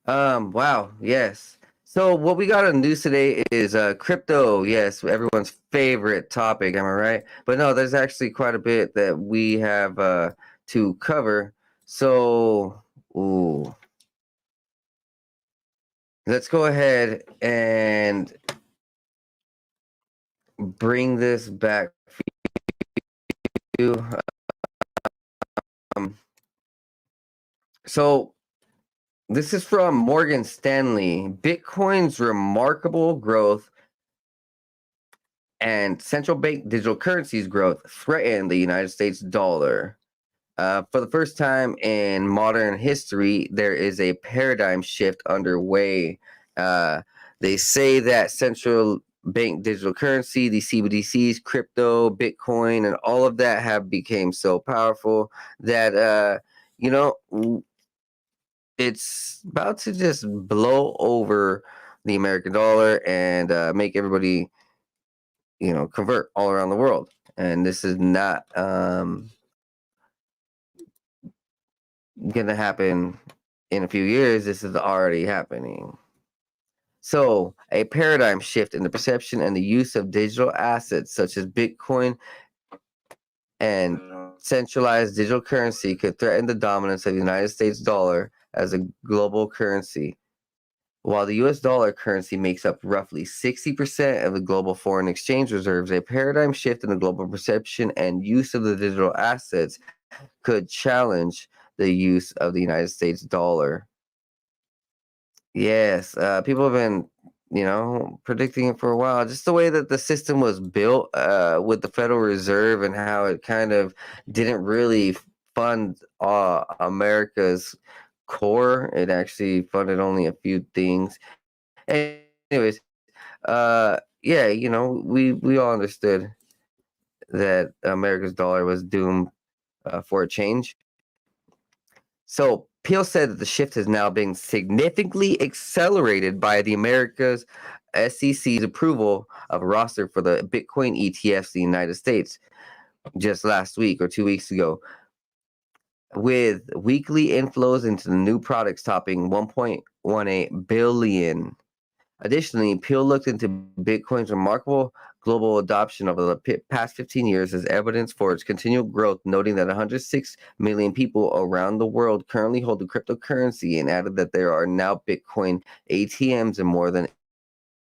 Wow, yes. So what we got on the news today is crypto. Yes, everyone's favorite topic, am I right? But no, there's actually quite a bit that we have to cover. So, ooh, let's go ahead and bring this back for you. Um, so this is from Morgan Stanley. Bitcoin's remarkable growth and central bank digital currencies growth threaten the United States dollar. For the first time in modern history, there is a paradigm shift underway. Uh, they say that central bank digital currency, the CBDCs, crypto, Bitcoin, and all of that have become so powerful that you know it's about to just blow over the American dollar and make everybody convert all around the world. And this is not gonna happen in a few years. This is already happening. So, a paradigm shift in the perception and the use of digital assets such as Bitcoin and centralized digital currency could threaten the dominance of the United States dollar as a global currency. While the US dollar currency makes up roughly 60% of the global foreign exchange reserves, a paradigm shift in the global perception and use of the digital assets could challenge the use of the United States dollar. Yes, people have been, predicting it for a while. Just the way that the system was built with the Federal Reserve and how it kind of didn't really fund America's core. It actually funded only a few things. Anyways, yeah, we all understood that America's dollar was doomed for a change. So Peel said that the shift has now been significantly accelerated by the America's SEC's approval of a roster for the Bitcoin ETFs in the United States just last week or 2 weeks ago, with weekly inflows into the new products topping 1.18 billion. Additionally, Peel looked into Bitcoin's remarkable global adoption over the past 15 years as evidence for its continual growth, noting that 106 million people around the world currently hold the cryptocurrency, and added that there are now Bitcoin ATMs in more than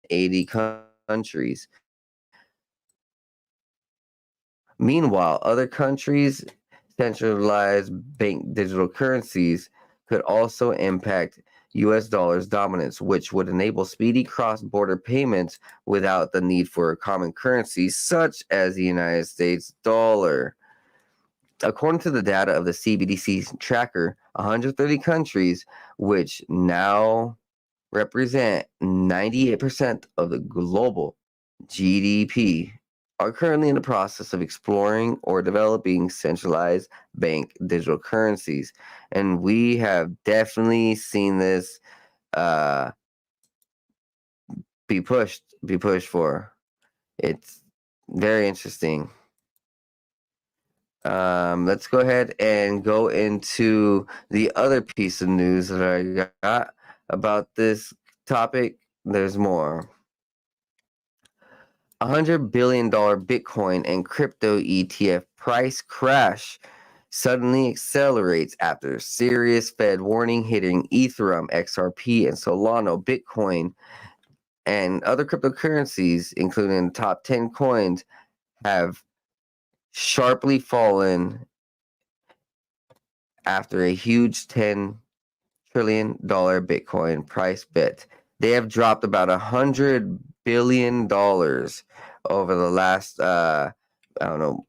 80 countries. Meanwhile, other countries' centralized bank digital currencies could also impact US dollar's dominance, which would enable speedy cross border payments without the need for a common currency, such as the United States dollar. According to the data of the CBDC tracker, 130 countries, which now represent 98% of the global GDP, are currently in the process of exploring or developing centralized bank digital currencies. And we have definitely seen this uh, be pushed for. It's very interesting. Let's go ahead and go into the other piece of news that I got about this topic. There's more. $100 billion Bitcoin and crypto ETF price crash suddenly accelerates after serious Fed warning hitting Ethereum, XRP, and Solana. Bitcoin and other cryptocurrencies, including the top 10 coins, have sharply fallen after a huge $10 trillion Bitcoin price bet. They have dropped about $100 billion over the last, I don't know,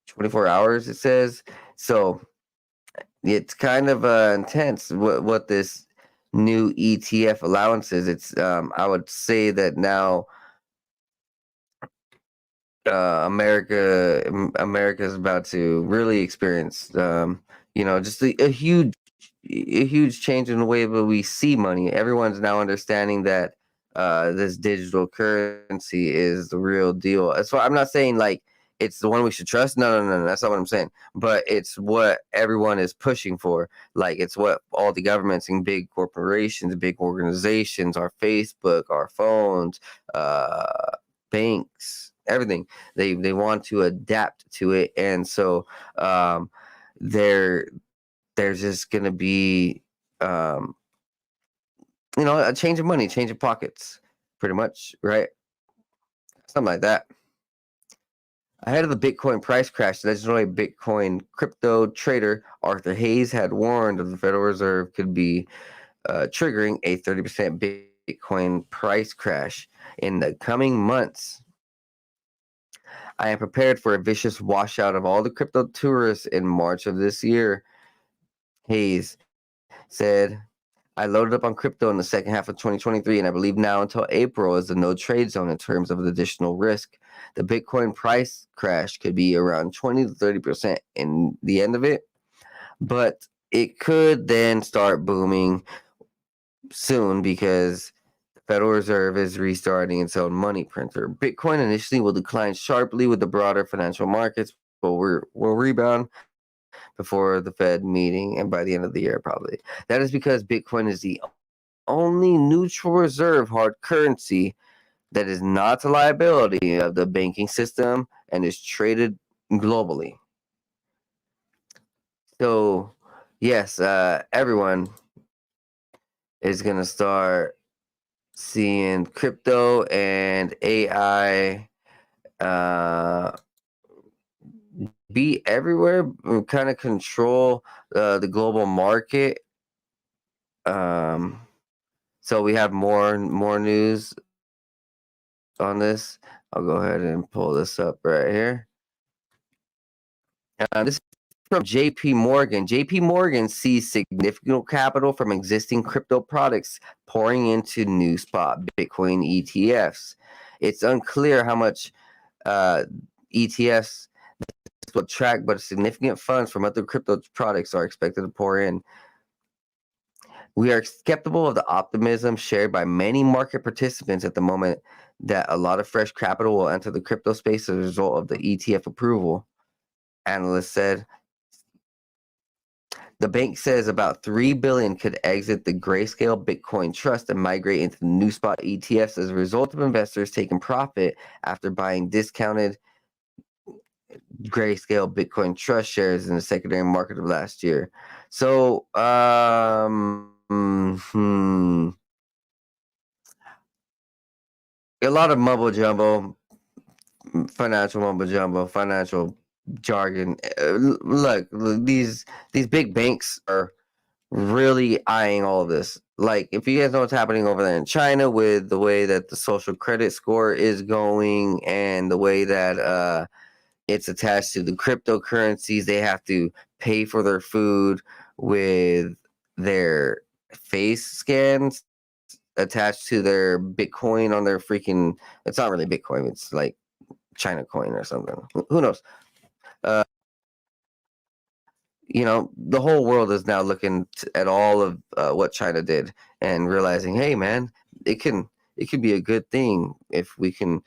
24 hours, it says. So it's kind of intense what this new ETF allowance is. It's, I would say that now America is about to really experience, just a huge change in the way that we see money. Everyone's now understanding that this digital currency is the real deal. So I'm not saying like it's the one we should trust. No, that's not what I'm saying. But it's what everyone is pushing for. Like, it's what all the governments and big corporations, big organizations, our Facebook, our phones, banks, everything. They want to adapt to it, and so um, there there's just gonna be um, a change of money, change of pockets, pretty much, right? Something like that. Ahead of the Bitcoin price crash, legendary Bitcoin crypto trader Arthur Hayes had warned that the Federal Reserve could be triggering a 30% Bitcoin price crash in the coming months. I am prepared for a vicious washout of all the crypto tourists in March of this year, Hayes said. I loaded up on crypto in the second half of 2023, and I believe now until April is the no trade zone in terms of additional risk. The Bitcoin price crash could be around 20 to 30% in the end of it, but it could then start booming soon because the Federal Reserve is restarting its own money printer. Bitcoin initially will decline sharply with the broader financial markets, but will rebound before the Fed meeting and by the end of the year, probably. That is because Bitcoin is the only neutral reserve hard currency that is not a liability of the banking system and is traded globally. So, yes, everyone is going to start seeing crypto and AI be everywhere, kind of control the global market. So we have more news on this. I'll go ahead and pull this up right here. This is from JP Morgan. JP Morgan sees significant capital from existing crypto products pouring into new spot Bitcoin ETFs. It's unclear how much ETFs will track, but significant funds from other crypto products are expected to pour in. We are skeptical of the optimism shared by many market participants at the moment that a lot of fresh capital will enter the crypto space as a result of the ETF approval. Analysts said the bank says about $3 billion could exit the Grayscale Bitcoin Trust and migrate into the new spot ETFs as a result of investors taking profit after buying discounted Grayscale Bitcoin Trust shares in the secondary market of last year. So, a lot of mumbo jumbo, financial mumbo jumbo, financial jargon. Look, these big banks are really eyeing all of this. Like, if you guys know what's happening over there in China with the way that the social credit score is going and the way that it's attached to the cryptocurrencies, they have to pay for their food with their face scans attached to their Bitcoin on their freaking. It's not really Bitcoin. It's like China coin or something. Who knows? Uh, the whole world is now looking at all of what China did and realizing, hey, man, it can be a good thing if we can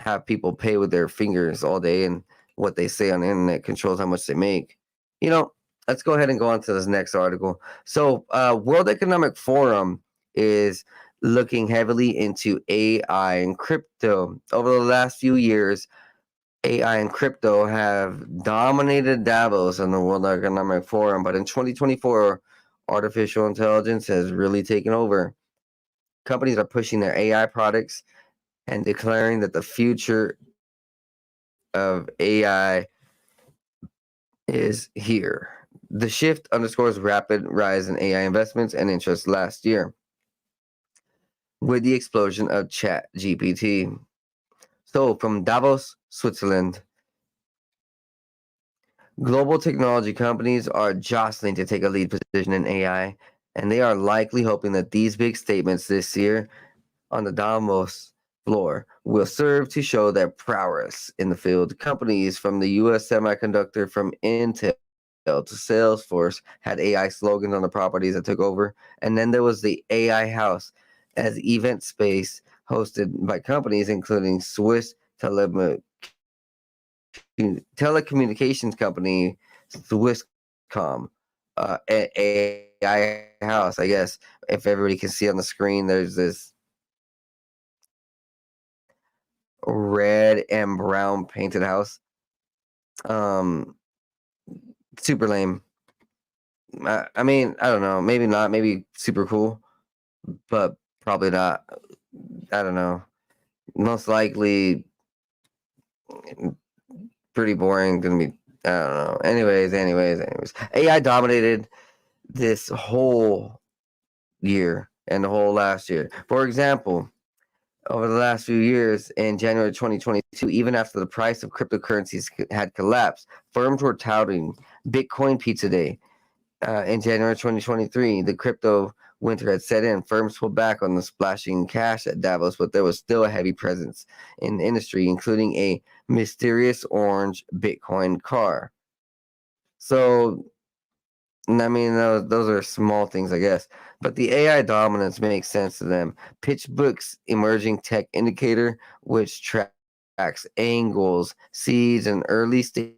have people pay with their fingers all day, and what they say on the internet controls how much they make. Let's go ahead and go on to this next article. So, World Economic Forum is looking heavily into AI and crypto. Over the last few years, AI and crypto have dominated Davos and the World Economic Forum, but in 2024, artificial intelligence has really taken over. Companies are pushing their AI products and declaring that the future of AI is here. The shift underscores rapid rise in AI investments and interest last year with the explosion of ChatGPT. So, from Davos, Switzerland, global technology companies are jostling to take a lead position in AI, and they are likely hoping that these big statements this year on the Davos floor will serve to show their prowess in the field. Companies from the U.S. Semiconductor, from Intel to Salesforce, had AI slogans on the properties that took over. And then there was the AI House as event space hosted by companies including Swiss Telecommunications telecommunications company Swisscom, AI house. I guess if everybody can see on the screen, there's this red and brown painted house. Um, Super lame. I mean, I don't know. Maybe not. Maybe super cool, but probably not. I don't know. Most likely, pretty boring. Gonna be. I don't know. Anyways. AI dominated this whole year and the whole last year. For example, over the last few years, in January 2022, even after the price of cryptocurrencies had collapsed, firms were touting Bitcoin Pizza Day. In January 2023, the crypto winter had set in. Firms pulled back on the splashing cash at Davos, but there was still a heavy presence in the industry, including a mysterious orange Bitcoin car. So, I mean, those are small things, I guess. But the AI dominance makes sense to them. PitchBook's emerging tech indicator, which tracks angles, seeds, and early stage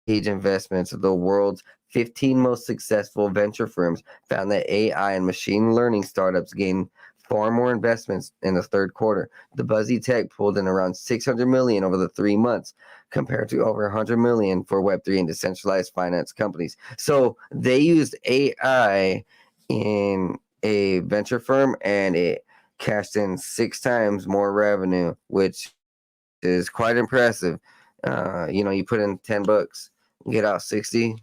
investments of the world's 15 most successful venture firms, found that AI and machine learning startups gained far more investments in the third quarter. The buzzy tech pulled in around 600 million over the 3 months, compared to over 100 million for Web3 and decentralized finance companies. So they used AI in a venture firm, and it cashed in 6 times more revenue, which is quite impressive. You put in $10, get out 60.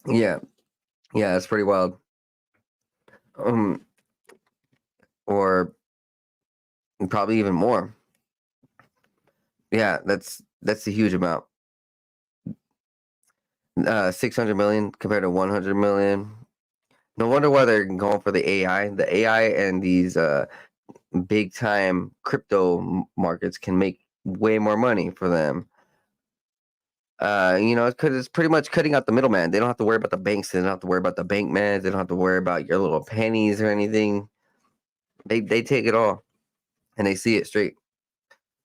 Yeah, yeah, that's pretty wild. Um, or probably even more. Yeah, that's a huge amount. 600 million compared to 100 million. No wonder why they're going for the AI. The AI and these big time crypto markets can make way more money for them. Because it's pretty much cutting out the middleman. They don't have to worry about the banks. They don't have to worry about the bank man. They don't have to worry about your little pennies or anything. They take it all and they see it straight.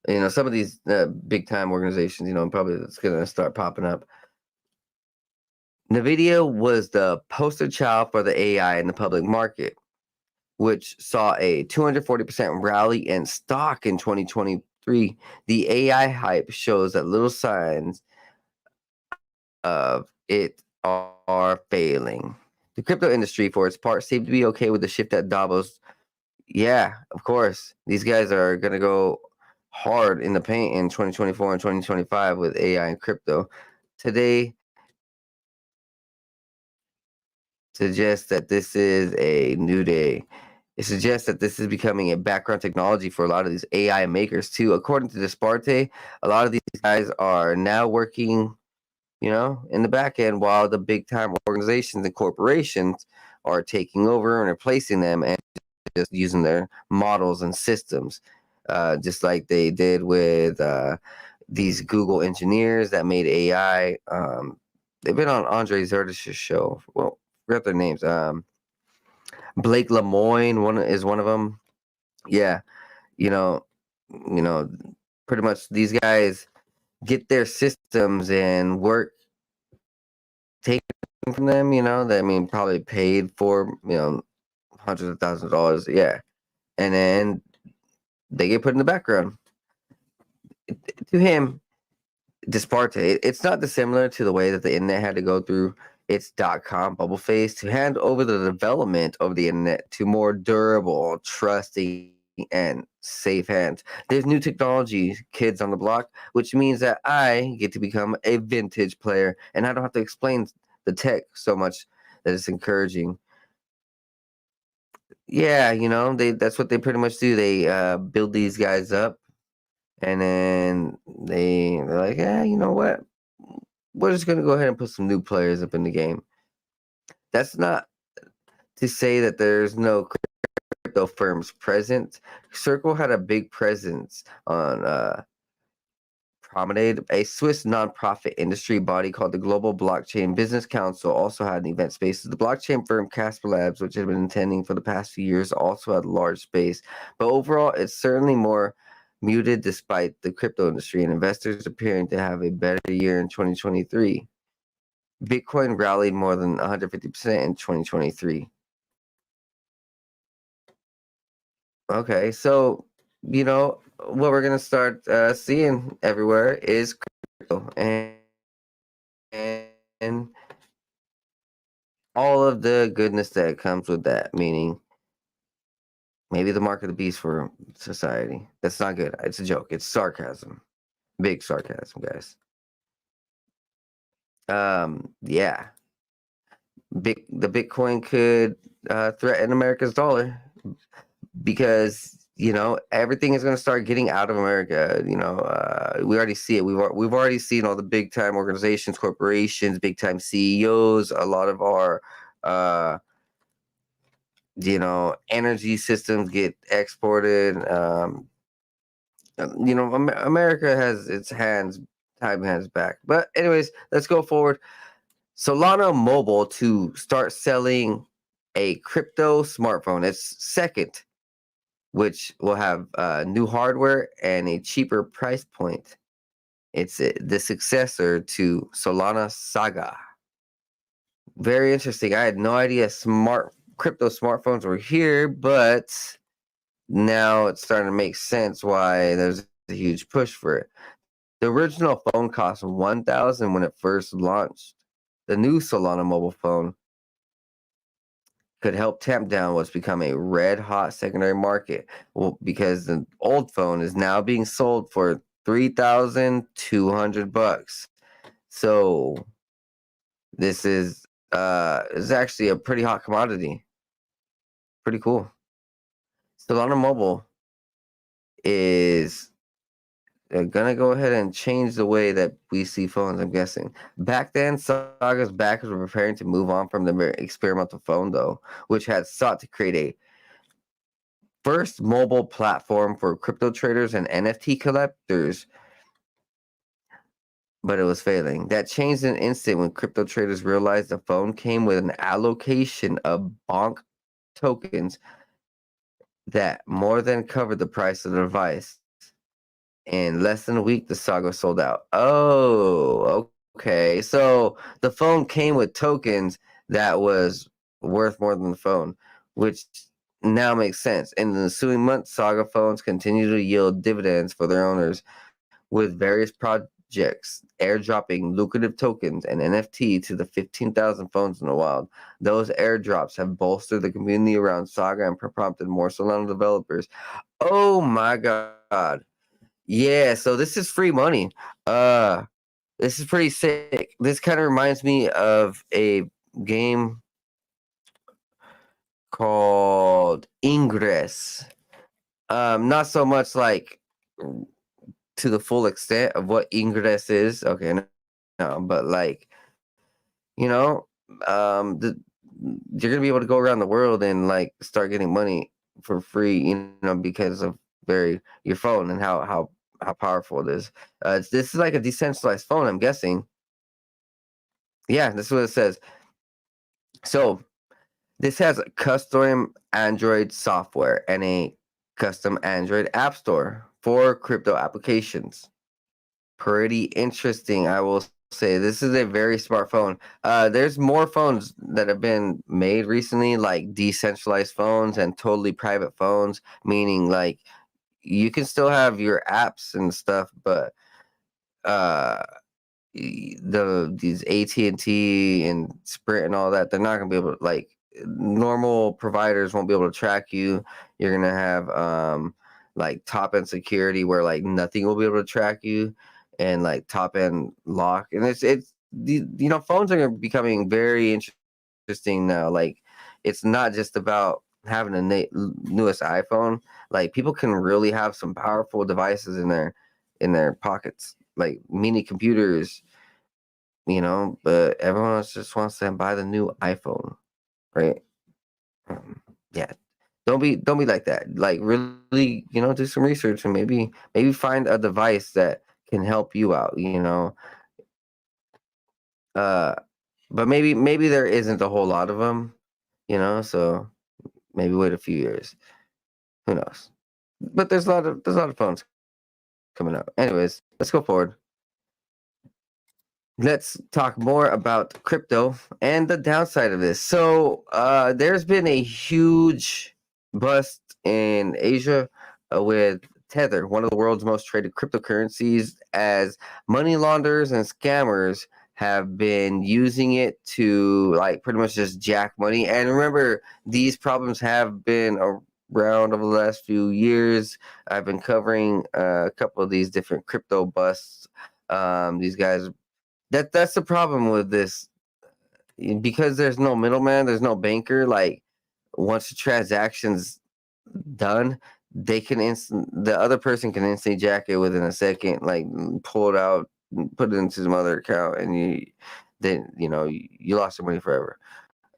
Some of these big time organizations, probably it's gonna start popping up. Nvidia was the poster child for the AI in the public market, which saw a 240% rally in stock in 2023. The AI hype shows that little signs of it are failing. The crypto industry, for its part, seemed to be okay with the shift at Davos. Yeah, of course. These guys are going to go hard in the paint in 2024 and 2025 with AI and crypto. Today suggests that this is a new day. It suggests that this is becoming a background technology for a lot of these AI makers too. According to Desparte, a lot of these guys are now working, in the back end, while the big time organizations and corporations are taking over and replacing them and just using their models and systems, just like they did with these Google engineers that made AI. They've been on Andre Zerdish's show. Well, forgot their names. Blake Lemoine one of them. Yeah, you know, you know, pretty much these guys get their systems and work taken from them. Probably paid for hundreds of thousands of dollars. Yeah, and then they get put in the background. To him, Disparte, it's not dissimilar to the way that the internet had to go through its dot-com bubble phase to hand over the development of the internet to more durable, trusting, and safe hands. There's new technology, kids on the block, which means that I get to become a vintage player, and I don't have to explain the tech so much that it's encouraging. Yeah, that's what they pretty much do. They build these guys up, and then they're like, yeah, you know what? We're just gonna go ahead and put some new players up in the game. That's not to say that there's no crypto firms present. Circle had a big presence on Promenade. A Swiss nonprofit industry body called the Global Blockchain Business Council also had an event space. The blockchain firm Casper Labs, which had been attending for the past few years, also had a large space. But overall, it's certainly more muted despite the crypto industry and investors appearing to have a better year in 2023. Bitcoin rallied more than 150% in 2023. Okay, so what we're gonna start seeing everywhere is crypto and all of the goodness that comes with that. Meaning, maybe the mark of the beast for society. That's not good. It's a joke. It's sarcasm. Big sarcasm, guys. Yeah, the Bitcoin could threaten America's dollar because everything is going to start getting out of America. We already see it. We've already seen all the big time organizations, corporations, big time CEOs. A lot of our uh, energy systems get exported. America has its hands back. But anyways, let's go forward. Solana Mobile to start selling a crypto smartphone. It's second, which will have new hardware and a cheaper price point. It's the successor to Solana Saga. Very interesting. I had no idea crypto smartphones were here, but now it's starting to make sense why there's a huge push for it. The original phone cost $1,000 when it first launched. The new Solana mobile phone could help tamp down what's become a red hot secondary market. Well, because the old phone is now being sold for $3,200. So this is actually a pretty hot commodity. Pretty cool. Solana Mobile is gonna go ahead and change the way that we see phones, I'm guessing. Back then, Saga's backers were preparing to move on from the experimental phone, though, which had sought to create a first mobile platform for crypto traders and NFT collectors, but it was failing. That changed in an instant when crypto traders realized the phone came with an allocation of bonk tokens that more than covered the price of the device. In less than a week, the Saga sold out. Oh, okay. So the phone came with tokens that was worth more than the phone, which now makes sense. In the ensuing months, Saga phones continue to yield dividends for their owners, with various projects airdropping lucrative tokens and NFT to the 15,000 phones in the wild. Those airdrops have bolstered the community around Saga and prompted more Solana developers. Oh my God. Yeah, so this is free money. Uh this is pretty sick. This kind of reminds me of a game called Ingress. Not so much like to the full extent of what Ingress is. Okay, no, but like, you know, the you're gonna be able to go around the world and like start getting money for free, because of your phone and how powerful it is. This is like a decentralized phone, I'm guessing. Yeah, this is what it says. So this has a custom Android software and a custom Android app store for crypto applications. Pretty interesting, I will say. This is a very smart phone. There's more phones that have been made recently, like decentralized phones and totally private phones, meaning like you can still have your apps and stuff, but uh these AT&T and Sprint and all that, they're not gonna be able to, like, normal providers won't be able to track you. You're gonna have like top end security where like nothing will be able to track you, and like top end lock. And phones are becoming very interesting now. Like, it's not just about having a newest iPhone. Like, people can really have some powerful devices in their pockets, like mini computers, but everyone else just wants to buy the new iPhone, right? Yeah. Don't be like that. Like, really, do some research and maybe find a device that can help you out, Uh, but maybe there isn't a whole lot of them, so maybe wait a few years. Who knows? But there's a lot of phones coming up. Anyways, let's go forward. Let's talk more about crypto and the downside of this. So, there's been a huge bust in Asia with Tether, one of the world's most traded cryptocurrencies, as money launderers and scammers have been using it to like pretty much just jack money. And remember, these problems have been around over the last few years. I've been covering a couple of these different crypto busts. These guys that's the problem with this because there's no middleman, there's no banker. Like once the transaction's done, they can the other person can instantly jack it within a second, like pull it out, put it into some other account, and then you lost your money forever.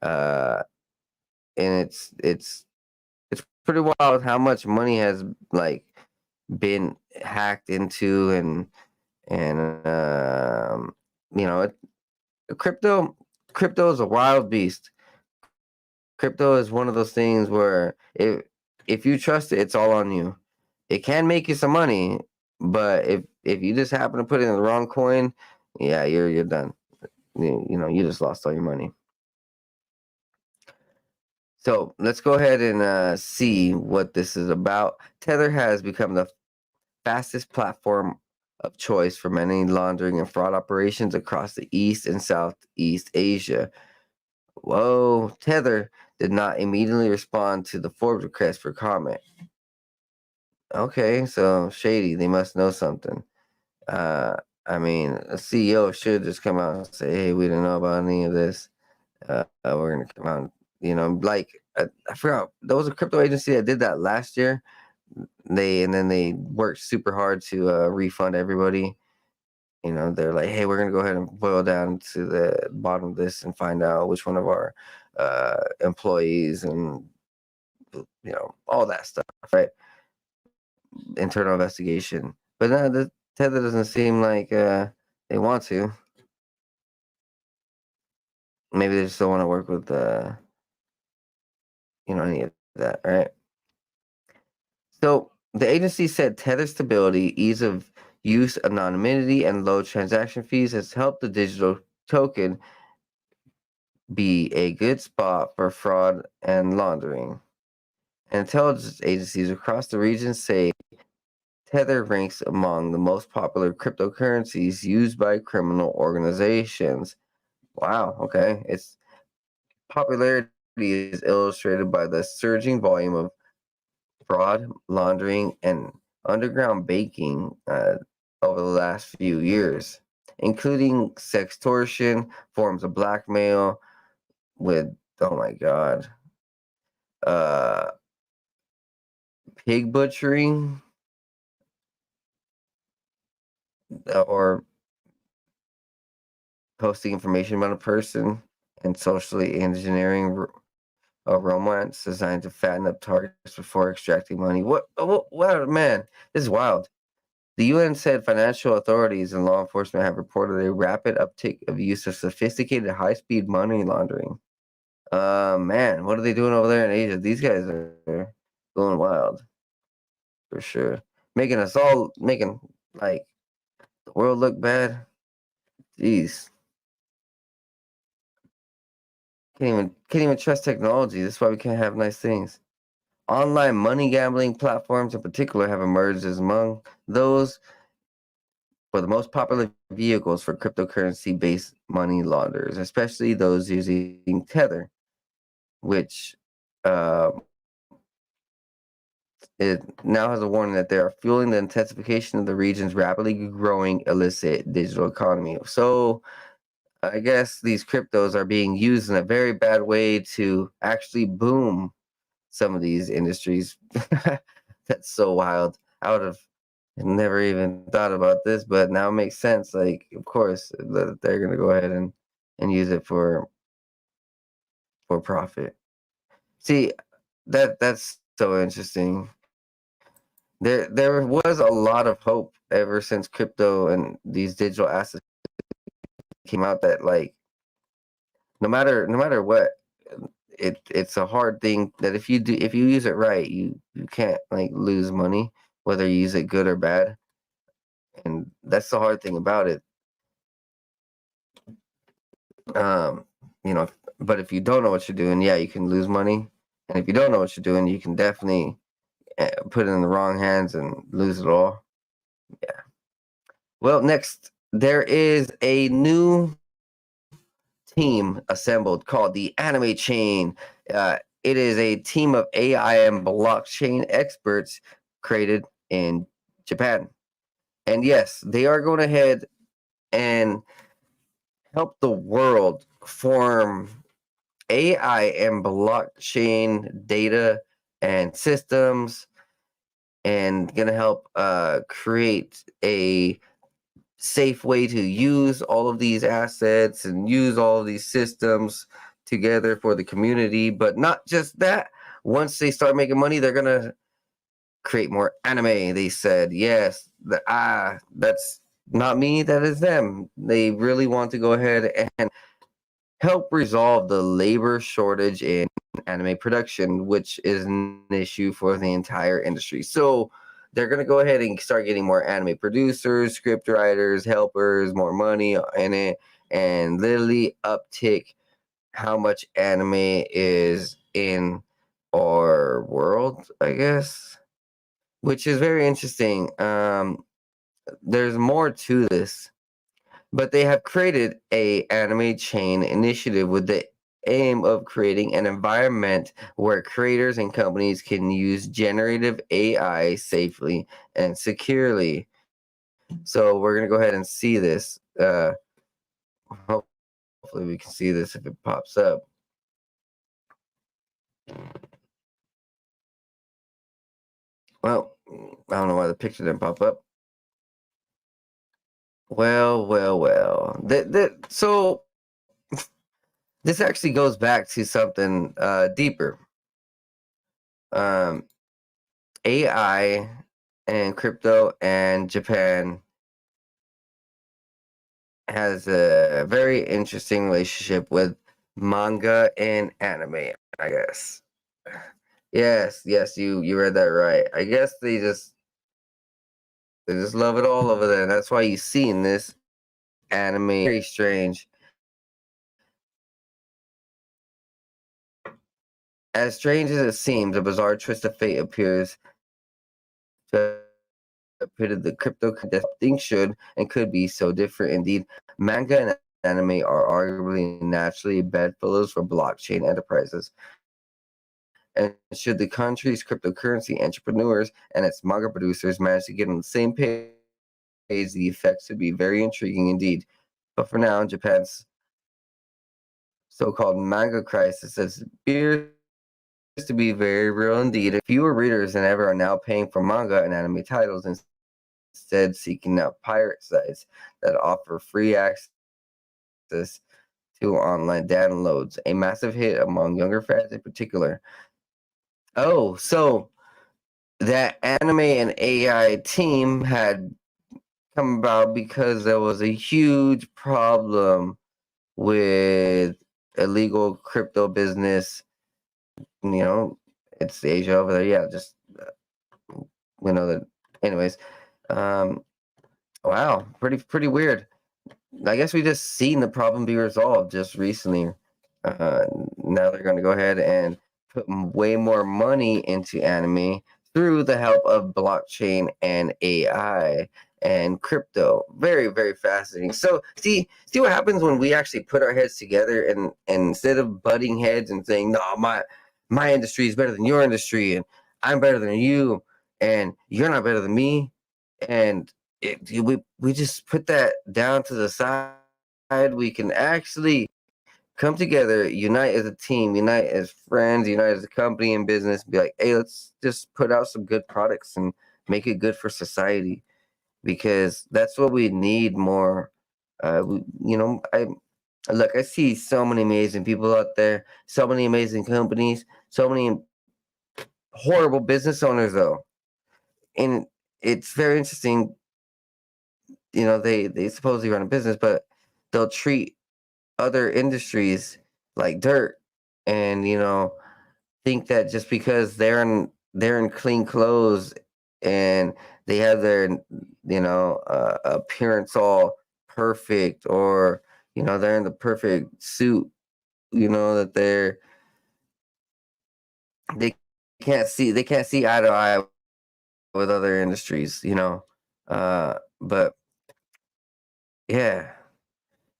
Uh, and it's pretty wild how much money has like been hacked into and crypto crypto is a wild beast. Crypto is one of those things where if you trust it, it's all on you. It can make you some money, but if you just happen to put in the wrong coin, yeah, you're done. You just lost all your money. So let's go ahead and see what this is about. Tether has become the fastest platform of choice for money laundering and fraud operations across the East and Southeast Asia. Whoa, Tether did not immediately respond to the Forbes request for comment. Okay, so shady. They must know something. Uh, I mean, a CEO should just come out and say, "Hey, we didn't know about any of this. We're gonna come out." Like I forgot there was a crypto agency that did that last year. Then they worked super hard to refund everybody. They're like, hey, we're gonna go ahead and boil down to the bottom of this and find out which one of our employees and all that stuff, right? Internal investigation. But no, the Tether doesn't seem like they want to. Maybe they just don't want to work with any of that, right? So the agency said Tether stability, ease of use, anonymity, and low transaction fees has helped the digital token be a good spot for fraud and laundering. And intelligence agencies across the region say Tether ranks among the most popular cryptocurrencies used by criminal organizations. Wow, okay. Its popularity is illustrated by the surging volume of fraud, laundering, and underground banking over the last few years, including sextortion, forms of blackmail with, oh my God, uh, pig butchering, or posting information about a person, and socially engineering a romance designed to fatten up targets before extracting money. What, man, this is wild. The UN said financial authorities and law enforcement have reported a rapid uptick of use of sophisticated high-speed money laundering. Man, what are they doing over there in Asia? These guys are going wild for sure, making like the world look bad. Jeez, can't even trust technology. That's why we can't have nice things. Online money gambling platforms in particular have emerged as among those for the most popular vehicles for cryptocurrency-based money launderers, especially those using Tether, which uh, it now has a warning that they are fueling the intensification of the region's rapidly growing illicit digital economy. So I guess these cryptos are being used in a very bad way to actually boom some of these industries. That's so wild. I would have never even thought about this, but now it makes sense. Like, of course, that they're gonna go ahead and use it for profit. See, that's so interesting. There was a lot of hope ever since crypto and these digital assets came out that like no matter what, it's a hard thing that if you use it right, you can't like lose money whether you use it good or bad. and that's the hard thing about it. Um, you know, but if you don't know what you're doing, yeah, you can lose money. And if you don't know what you're doing, you can definitely put it in the wrong hands and lose it all. Yeah. Well, next, there is a new team assembled called the Anime Chain. It is a team of AI and blockchain experts created in Japan. And yes, they are going ahead and help the world form AI and blockchain data and systems, and going to help create a safe way to use all of these assets and use all of these systems together for the community. But not just that. Once they start making money, they're going to create more anime. They said, yes, that's not me, that is them. They really want to go ahead and help resolve the labor shortage in anime production, which is an issue for the entire industry. So they're going to go ahead and start getting more anime producers, script writers, helpers, more money in it, and literally uptick how much anime is in our world, I guess, which is very interesting. There's more to this, but they have created a anime chain initiative with the aim of creating an environment where creators and companies can use generative AI safely and securely. So we're gonna go ahead and see this. Hopefully we can see this if it pops up. Well, I don't know why the picture didn't pop up. Well. So this actually goes back to something deeper. Um, AI and crypto and Japan has a very interesting relationship with manga and anime, I guess. Yes, you read that right. I guess they just love it all over there. That's why you see in this anime very strange. As strange as it seems, a bizarre twist of fate appears to have pitted the crypto things should and could be so different. Indeed, manga and anime are arguably naturally bedfellows for blockchain enterprises. And should the country's cryptocurrency entrepreneurs and its manga producers manage to get on the same page, the effects would be very intriguing indeed. But for now, Japan's so-called manga crisis appears to be very real indeed. Fewer readers than ever are now paying for manga and anime titles, instead seeking out pirate sites that offer free access to online downloads, a massive hit among younger fans in particular. Oh, so that anime and AI team had come about because there was a huge problem with illegal crypto business. It's Asia over there. Yeah, just we know that. Anyways, um, wow, pretty weird. I guess we just seen the problem be resolved just recently. Uh, Now they're going to go ahead and put way more money into anime through the help of blockchain and AI and crypto. Very fascinating. So see what happens when we actually put our heads together, and instead of butting heads and saying, no, my industry is better than your industry, and I'm better than you, and you're not better than me, and we just put that down to the side. We can actually come together, unite as a team, unite as friends, unite as a company and business. Be like, hey, let's just put out some good products and make it good for society, because that's what we need more. I look. I see so many amazing people out there, so many amazing companies, so many horrible business owners though, and it's very interesting. They supposedly run a business, but they'll treat other industries like dirt, and think that just because they're in clean clothes and they have their appearance all perfect, or they're in the perfect suit, that they they can't see eye to eye with other industries, but yeah,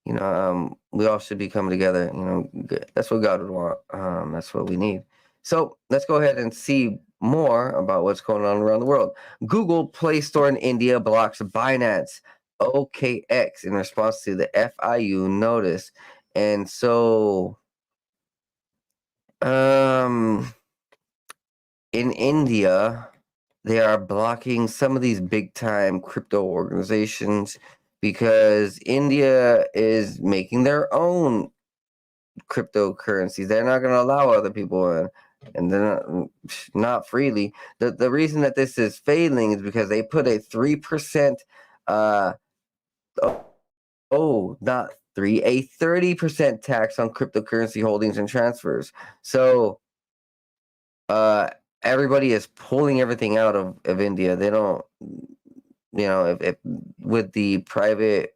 we all should be coming together. That's what God would want. That's what we need. So let's go ahead and see more about what's going on around the world. Google Play Store in India blocks Binance OKX in response to the FIU notice. And so, um, in India, they are blocking some of these big time crypto organizations because India is making their own cryptocurrencies. They're not going to allow other people in, and they're not freely. The reason that this is failing is because they put a 3%, uh, not three, a 30% tax on cryptocurrency holdings and transfers. So, uh, everybody is pulling everything out of India. They don't, if with the private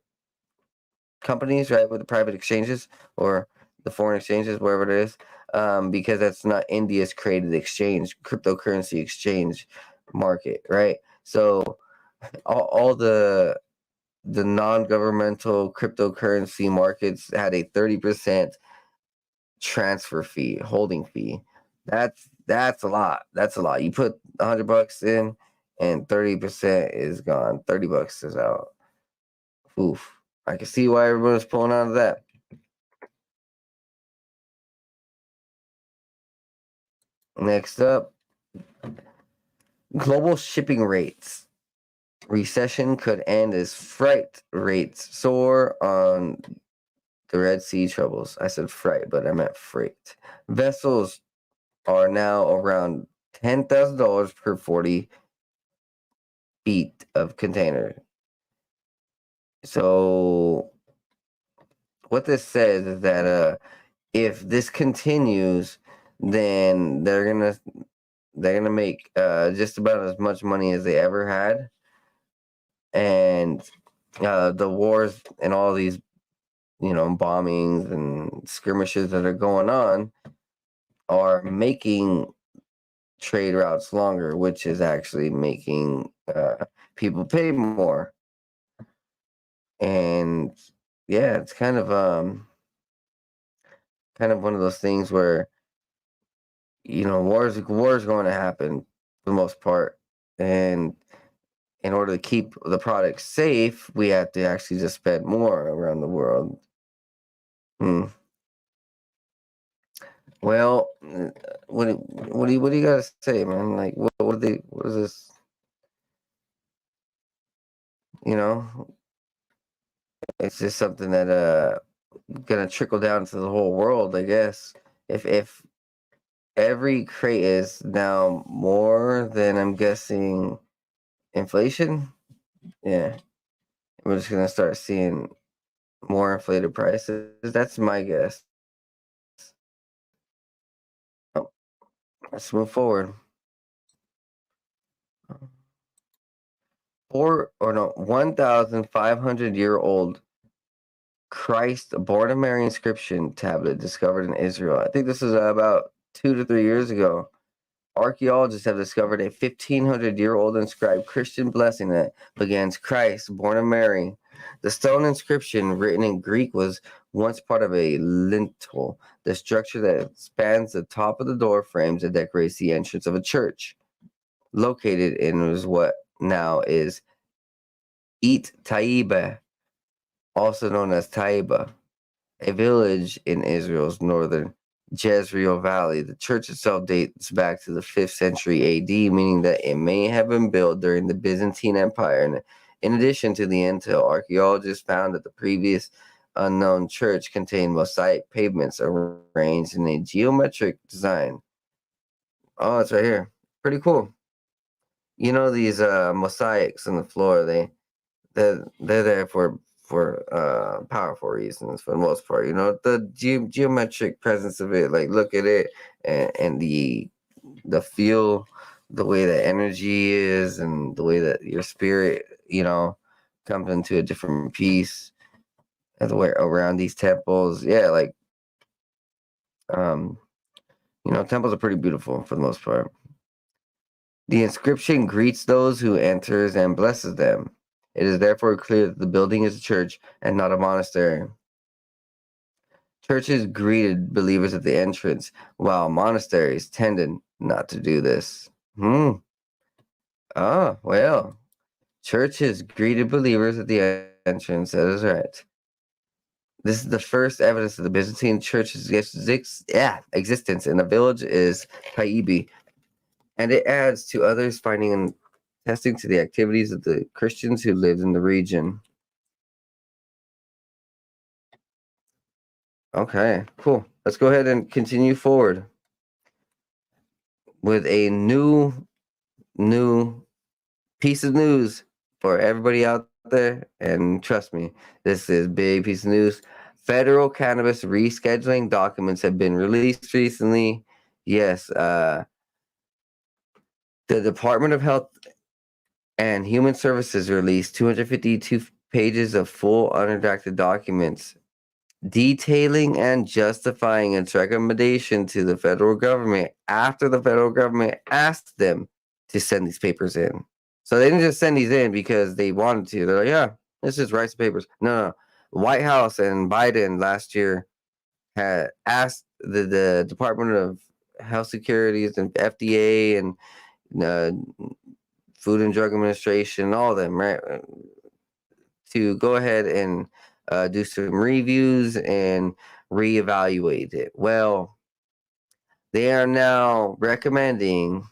companies, right, with the private exchanges or the foreign exchanges, wherever it is, because that's not India's created exchange, cryptocurrency exchange market, right? So all the non-governmental cryptocurrency markets had a 30% transfer fee, holding fee. That's a lot. That's a lot. You put $100 in, and 30% is gone. $30 is out. Oof. I can see why everyone's pulling out of that. Next up, global shipping rates. Recession could end as freight rates soar on the Red Sea troubles. I said freight, but I meant freight. Vessels are now around $10,000 per 40 feet of container. So what this says is that if this continues, then they're gonna make just about as much money as they ever had, and the wars and all these bombings and skirmishes that are going on are making trade routes longer, which is actually making people pay more. And yeah, it's kind of one of those things where wars going to happen for the most part, and in order to keep the product safe, we have to actually just spend more around the world. Hmm. Well, what do you gotta say, man? Like, what is this? You know, it's just something that gonna trickle down to the whole world, I guess. If every crate is now more than, I'm guessing, inflation, yeah, we're just gonna start seeing more inflated prices. That's my guess. Oh, let's move forward. 1,500-year-old Christ born of Mary inscription tablet discovered in Israel. I think this is about 2 to 3 years ago. Archaeologists have discovered a 1,500-year-old inscribed Christian blessing that begins Christ born of Mary. The stone inscription, written in Greek, was once part of a lintel, the structure that spans the top of the door frames that decorates the entrance of a church, located in what now is Et Taiba, also known as Taiba, a village in Israel's northern Jezreel Valley. The church itself dates back to the 5th century AD, meaning that it may have been built during the Byzantine Empire. And in addition to the intel, archaeologists found that the previous unknown church contained mosaic pavements arranged in a geometric design. Oh, it's right here. Pretty cool. These mosaics on the floor, they're there for powerful reasons for the most part. The geometric presence of it, like look at it, and the feel the way that energy is and the way that your spirit, comes into a different piece the way around these temples. Yeah, like um, temples are pretty beautiful for the most part. The inscription greets those who enters and blesses them. It is therefore clear that the building is a church and not a monastery. Churches greeted believers at the entrance, while monasteries tended not to do this. Hmm. Ah, well, churches greeted believers at the entrance. That is right. This is the first evidence of the Byzantine Church's existence in the village is Kaibi, and it adds to others finding and testing to the activities of the Christians who lived in the region. Okay, cool. Let's go ahead and continue forward with a new piece of news for everybody out there. And trust me, this is big piece of news. Federal cannabis rescheduling documents have been released recently. Yes, the Department of Health and Human Services released 252 pages of full unredacted documents detailing and justifying its recommendation to the federal government after the federal government asked them to send these papers in. So they didn't just send these in because they wanted to. They're like, yeah, let's just write some papers. No. White House and Biden last year had asked the Department of Health Securities and FDA and uh, Food and Drug Administration, all of them, right, to go ahead and do some reviews and reevaluate it. Well, they are now recommending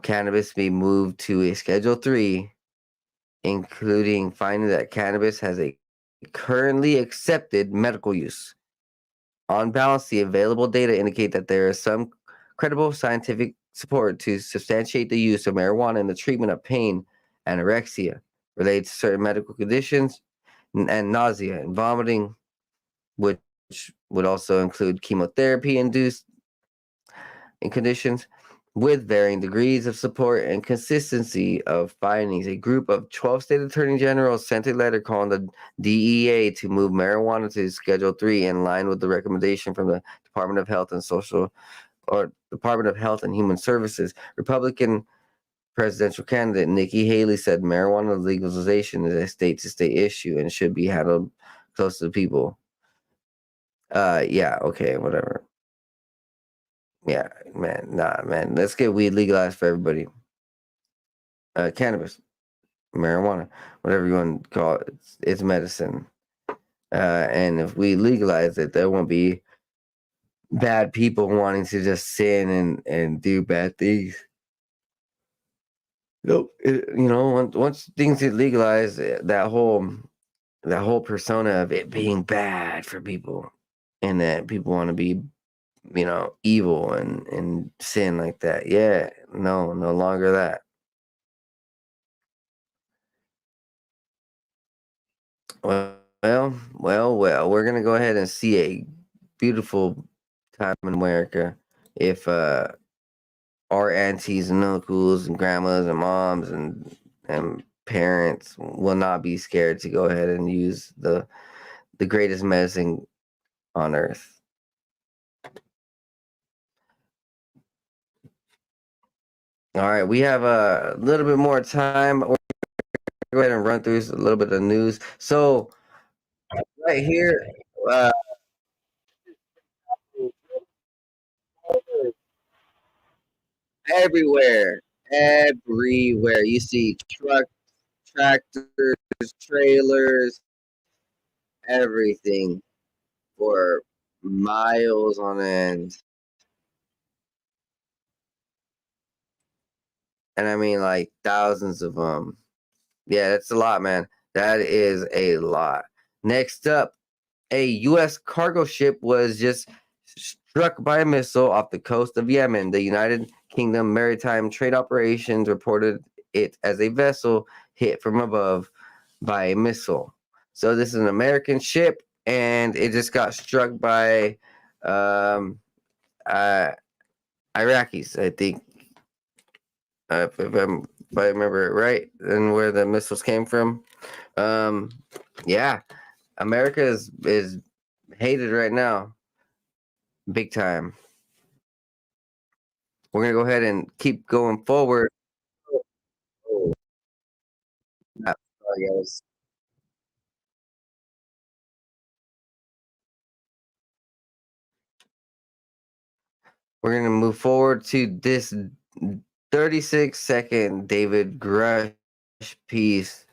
cannabis be moved to a Schedule 3, including finding that cannabis has a currently accepted medical use. On balance, the available data indicate that there is some credible scientific support to substantiate the use of marijuana in the treatment of pain, anorexia, related to certain medical conditions, and nausea and vomiting, which would also include chemotherapy induced in conditions with varying degrees of support and consistency of findings. A group of 12 state attorney generals sent a letter calling the DEA to move marijuana to Schedule 3 in line with the recommendation from the Department of Health and Department of Health and Human Services. Republican presidential candidate Nikki Haley said marijuana legalization is a state to state issue and should be handled close to the people. Yeah, okay, whatever. Yeah, man, nah, man. Let's get weed legalized for everybody. Cannabis, marijuana, whatever you want to call it, it's medicine. And if we legalize it, there won't be bad people wanting to just sin and do bad things. Nope. Once things get legalized, that whole persona of it being bad for people, and that people want to be evil and sin like that. Yeah, no longer that. Well, we're gonna go ahead and see a beautiful time in America if our aunties and uncles and grandmas and moms and parents will not be scared to go ahead and use the greatest medicine on earth. All right, we have a little bit more time. We're gonna go ahead and run through a little bit of news. So right here, uh, everywhere, everywhere you see trucks, tractors, trailers, everything for miles on end. And I mean like thousands of them. Yeah, that's a lot, man. That is a lot. Next up, a U.S. cargo ship was just struck by a missile off the coast of Yemen. The United Kingdom Maritime Trade Operations reported it as a vessel hit from above by a missile. So this is an American ship, and it just got struck by um, uh, Iraqis, I think. if I remember it right, and where the missiles came from. Um, yeah, America is hated right now, big time. We're gonna go ahead and keep going forward. Oh, sorry, guys. We're gonna move forward to this 36-second David Grush piece.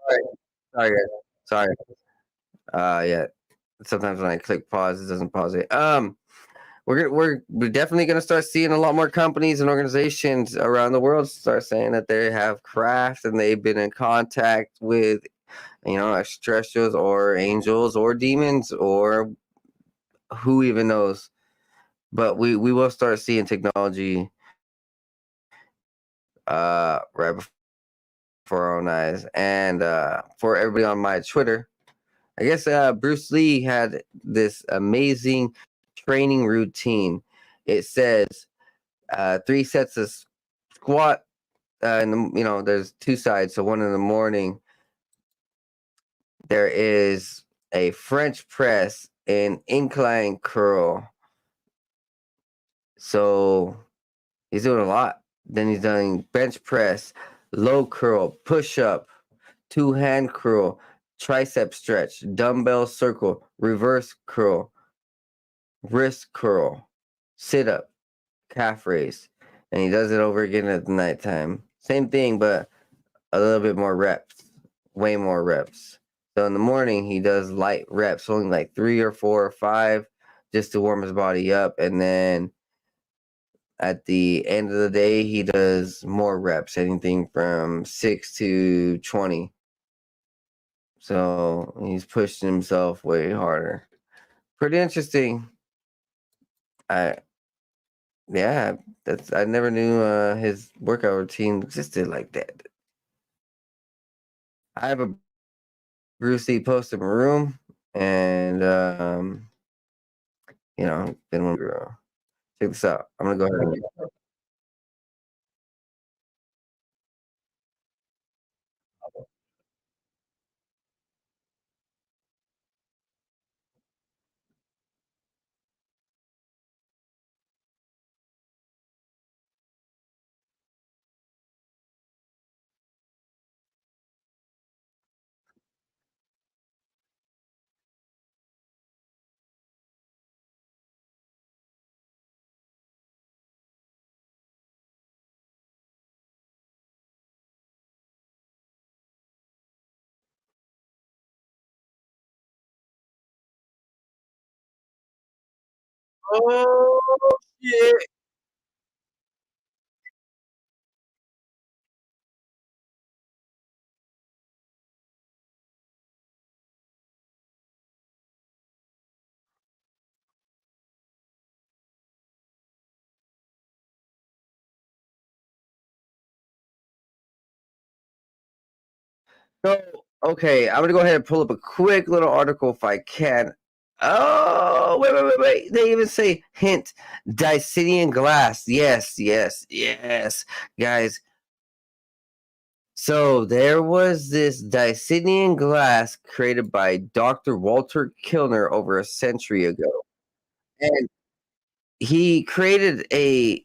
Sorry, sorry, guys. Sorry. Yeah. Sometimes when I click pause, it doesn't pause it. We're definitely gonna start seeing a lot more companies and organizations around the world start saying that they have craft and they've been in contact with, extraterrestrials or angels or demons or who even knows. But we will start seeing technology right before our own eyes. And for everybody on my Twitter, I guess Bruce Lee had this amazing training routine. It says 3 sets of squat. And there's two sides. So one in the morning, there is a French press, an incline curl. So he's doing a lot. Then he's doing bench press, low curl, push up, two hand curl, tricep stretch, dumbbell circle, reverse curl, wrist curl, sit up, calf raise. And he does it over again at the nighttime. Same thing, but a little bit more reps, way more reps. So in the morning, he does light reps, only like 3 or 4 or 5, just to warm his body up. And then at the end of the day, he does more reps, anything from 6 to 20. So he's pushing himself way harder. Pretty interesting. I Yeah, I never knew his workout routine existed like that. I have a Bruce Lee poster in my room, and been one. Check this out. I'm gonna go ahead. Oh shit! So okay, I'm gonna go ahead and pull up a quick little article if I can. Oh, wait. They even say hint, Dicinian glass. Yes, yes, yes. Guys, so there was this Dicinian glass created by Dr. Walter Kilner over a century ago. And he created a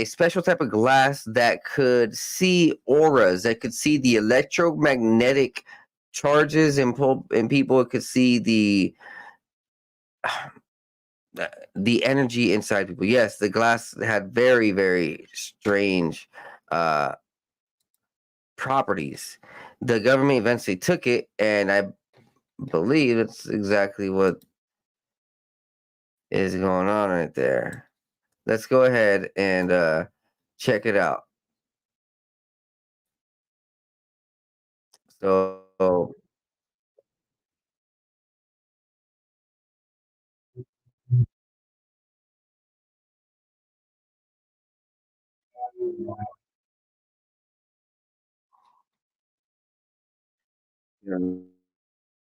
special type of glass that could see auras, that could see the electromagnetic charges in people. It could see the energy inside people. Yes, the glass had very, very strange uh, properties. The government eventually took it, and I believe it's exactly what is going on right there. Let's go ahead and check it out. So,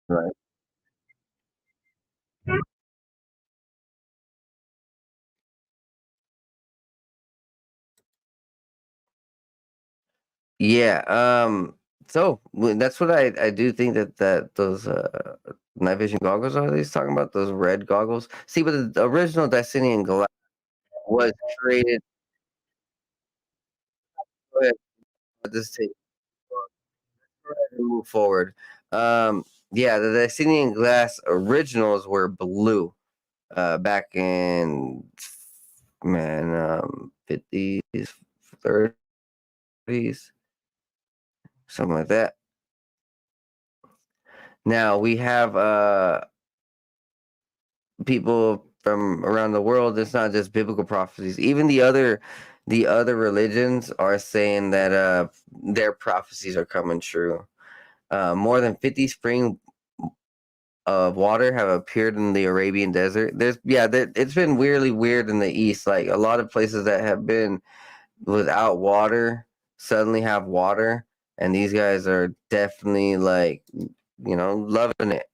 right. Yeah. That's what I do think that those night vision goggles are. He's talking about those red goggles. See, but the original Destinian glass was created. Go ahead, let this take and move forward. Yeah, the Destinian glass originals were blue. Back in man, 50s, 30s, something like that. Now we have people from around the world. It's not just biblical prophecies. Even the other religions are saying that their prophecies are coming true. More than 50 spring of water have appeared in the Arabian desert. It's been weirdly weird in the east. Like a lot of places that have been without water suddenly have water, and these guys are definitely like, loving it,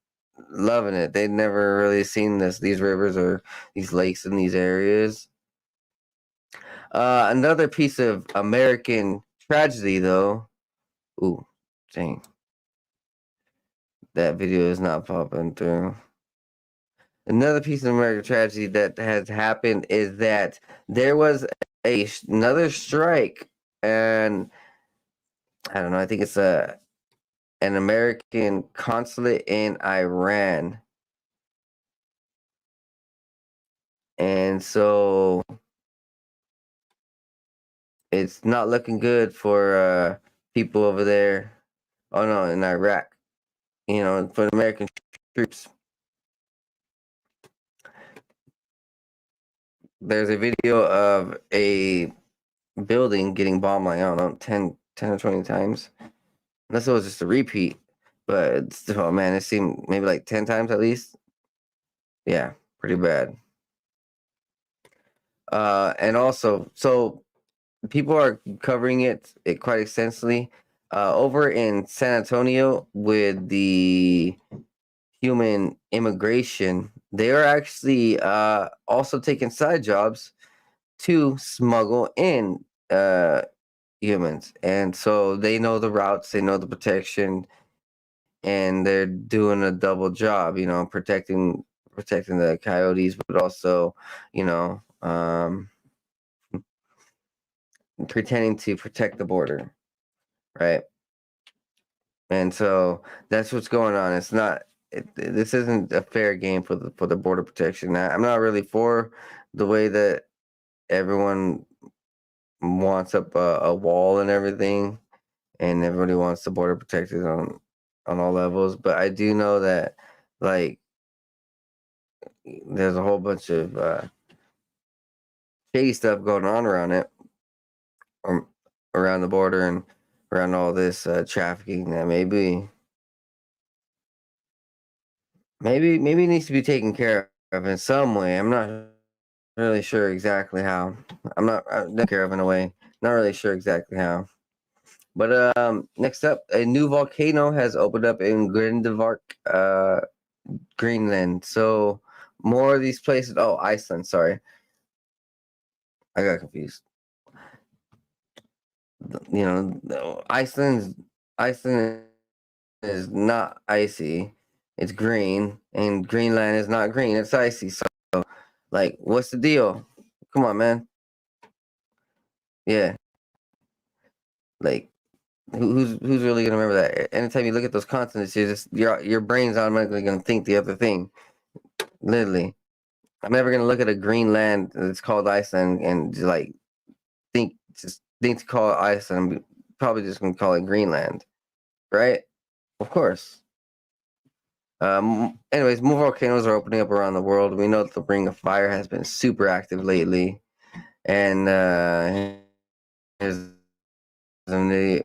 loving it. They'd never really seen these rivers or these lakes in these areas. Another piece of American tragedy, though. Ooh, dang, that video is not popping through. Another piece of American tragedy that has happened is that there was another strike, and I don't know. I think it's an American consulate in Iran, and so it's not looking good for people over there. Oh no, in Iraq, for the American troops. There's a video of a building getting bombed like, I don't know, 10 or 20 times. Unless it was just a repeat. But still, oh man, it seemed maybe like 10 times at least. Yeah, pretty bad. And also, so people are covering it quite extensively. Over in San Antonio with the human immigration, they are actually also taking side jobs to smuggle in humans. And so they know the routes, they know the protection, and they're doing a double job, protecting the coyotes, but also, you know, pretending to protect the border, right? And so that's what's going on. It's not. This isn't a fair game for the border protection. I'm not really for the way that everyone wants up a wall and everything, and everybody wants the border protected on all levels. But I do know that, like, there's a whole bunch of shady stuff going on around it, um, around the border and around all this trafficking that maybe needs to be taken care of in some way. I'm not really sure exactly how. I'm not taken care of in a way. Not really sure exactly how. But next up, a new volcano has opened up in Grindelwald. Greenland. So more of these places. Oh, Iceland. Sorry, I got confused. Iceland is not icy. It's green, and Greenland is not green. It's icy. So, like, what's the deal? Come on, man. Yeah, like, who's really gonna remember that? Anytime you look at those continents, your brain's automatically gonna think the other thing. Literally, I'm never gonna look at a green land that's called Iceland and just think to call it Iceland. I'm probably just gonna call it Greenland, right? Of course. Anyways, more volcanoes are opening up around the world. We know that the Ring of Fire has been super active lately, and here's a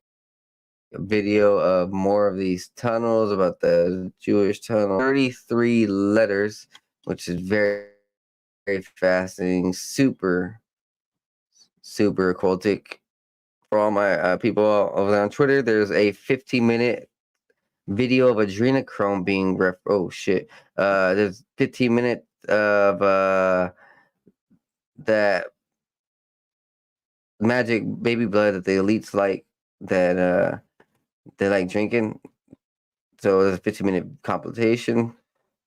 video of more of these tunnels about the Jewish tunnel. 33 letters, which is very, very fascinating. Super, super occultic. For all my people over there on Twitter, there's a 15-minute video of adrenochrome being there's 15 minutes of that magic baby blood that the elites like, that they like drinking. So there's a 15-minute compilation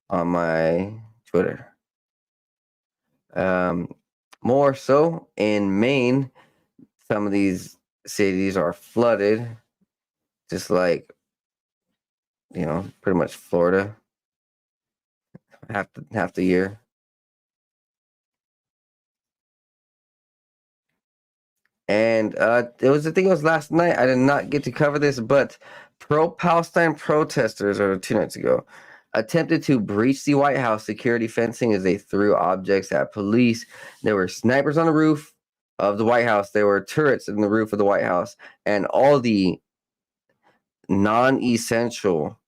on my Twitter. More so in Maine, some of these cities are flooded, just like, pretty much Florida, half the year. And it was last night. I did not get to cover this, but pro-Palestine protesters, or 2 nights ago, attempted to breach the White House security fencing as they threw objects at police. There were snipers on the roof of the White House. There were turrets in the roof of the White House, and all the non-essential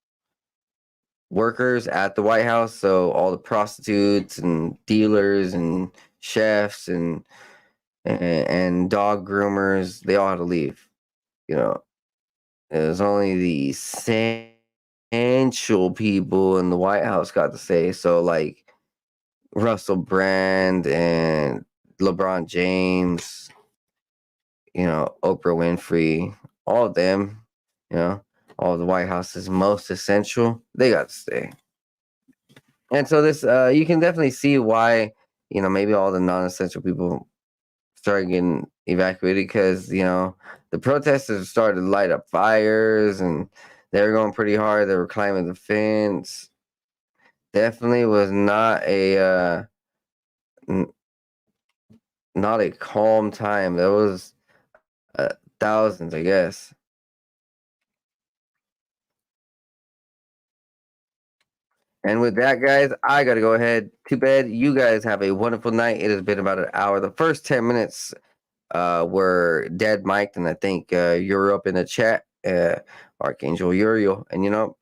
workers at the White House, so all the prostitutes and dealers and chefs and dog groomers, they all had to leave. You know, it was only the essential people in the White House got to stay. So, like, Russell Brand and LeBron James, Oprah Winfrey, all of them, you know, all of the White House's most essential, they got to stay. And so this, you can definitely see why, maybe all the non-essential people started getting evacuated, because the protesters started to light up fires, and they were going pretty hard. They were climbing the fence. Definitely was not a calm time. There was thousands, I guess. And with that, guys, I got to go ahead to bed. You guys have a wonderful night. It has been about an hour. The first 10 minutes were dead mic'd, and I think you're up in the chat, Archangel Uriel. And, hope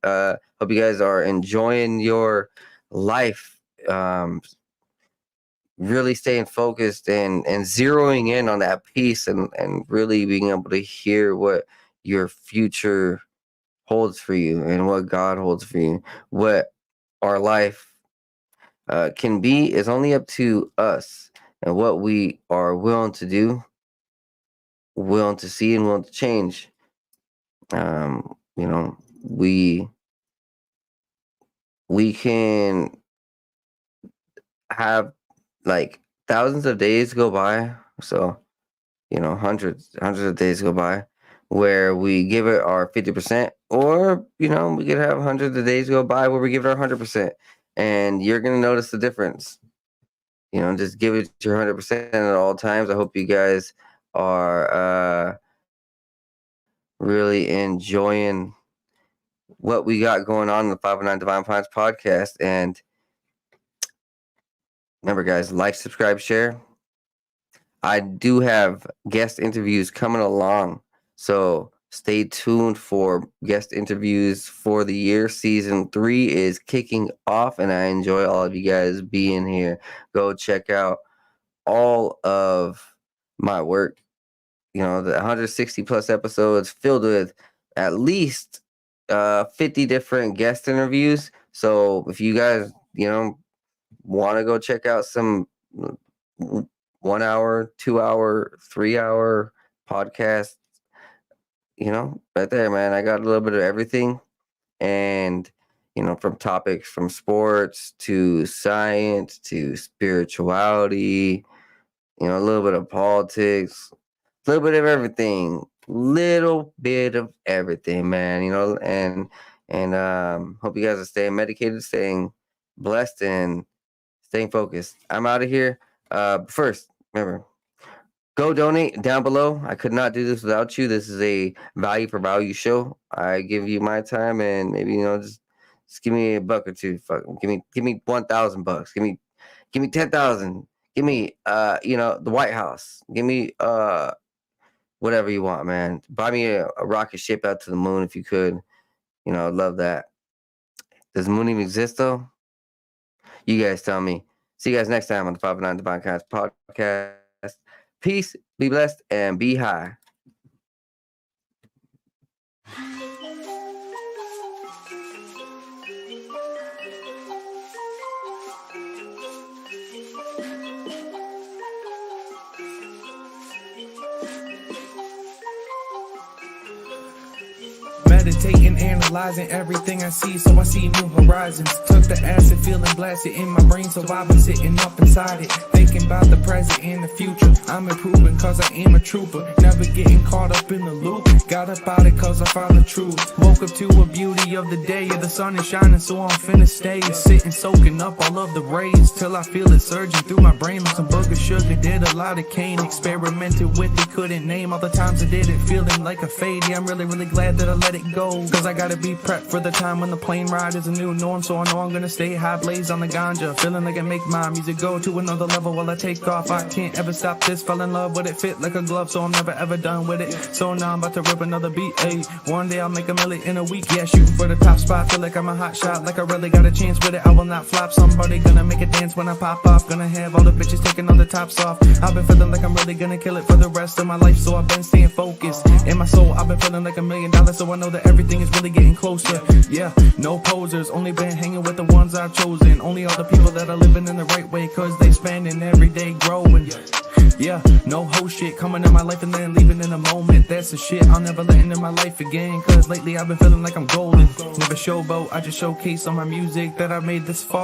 you guys are enjoying your life, really staying focused and zeroing in on that piece, and really being able to hear what your future holds for you and what God holds for you. What our life can be is only up to us, and what we are willing to do, willing to see, and willing to change. Um, you know, we we can have, like, thousands of days go by. So, hundreds of days go by where we give it our 50%, or, we could have hundreds of days go by where we give it our 100%. And you're going to notice the difference. Just give it your 100% at all times. I hope you guys are really enjoying what we got going on in the 509 Divine Plans podcast. And remember, guys, like, subscribe, share. I do have guest interviews coming along, so stay tuned for guest interviews for the year. Season 3 is kicking off, and I enjoy all of you guys being here. Go check out all of my work. The 160 plus episodes filled with at least 50 different guest interviews. So if you guys, want to go check out some 1 hour, 2 hour, 3 hour podcast, right there, man. I got a little bit of everything. And, from topics from sports to science to spirituality, a little bit of politics, a little bit of everything. Little bit of everything, man. And hope you guys are staying medicated, staying blessed, and staying focused. I'm out of here. First, remember, go donate down below. I could not do this without you. This is a value for value show. I give you my time, and maybe just give me a buck or two. Fuck, give me $1,000. Give me 10,000. Give me the White House. Give me whatever you want, man. Buy me a rocket ship out to the moon if you could. I'd love that. Does the moon even exist though? You guys tell me. See you guys next time on the 509 Divine Kinds podcast. Peace, be blessed, and be high. Meditating, analyzing everything I see, so I see new horizons. Took the acid, feeling blasted in my brain, so I've been sitting up inside it, thinking about the present and the future. I'm improving cause I am a trooper, never getting caught up in the loop. Got up out it cause I found the truth. Woke up to a beauty of the day, the sun is shining, so I'm finna stay sitting, soaking up all of the rays, till I feel it surging through my brain like some burger sugar. Did a lot of cane, experimented with it, couldn't name all the times I did it, feeling like a fade. Yeah, I'm really, really glad that I let it go, cause I gotta be prepped for the time when the plane ride is a new norm. So I know I'm gonna stay high, blaze on the ganja, feeling like I make my music go to another level while I take off. I can't ever stop this, fell in love with it, fit like a glove, so I'm never ever done with it. So now I'm about to rip another beat, ayy. One day I'll make a million in a week, yeah, shooting for the top spot. Feel like I'm a hot shot, like I really got a chance with it. I will not flop, somebody gonna make a dance when I pop off. Gonna have all the bitches taking all the tops off. I've been feeling like I'm really gonna kill it for the rest of my life, so I've been staying focused. In my soul, I've been feeling like $1 million, so I know that everything is really getting closer. Yeah, no posers, only been hanging with the ones I've chosen. Only all the people that are living in the right way, cause they spending every day growing. Yeah, no whole shit coming in my life and then leaving in a moment. That's the shit I'll never let into my life again, cause lately I've been feeling like I'm golden. Never showboat, I just showcase on my music that I made this far.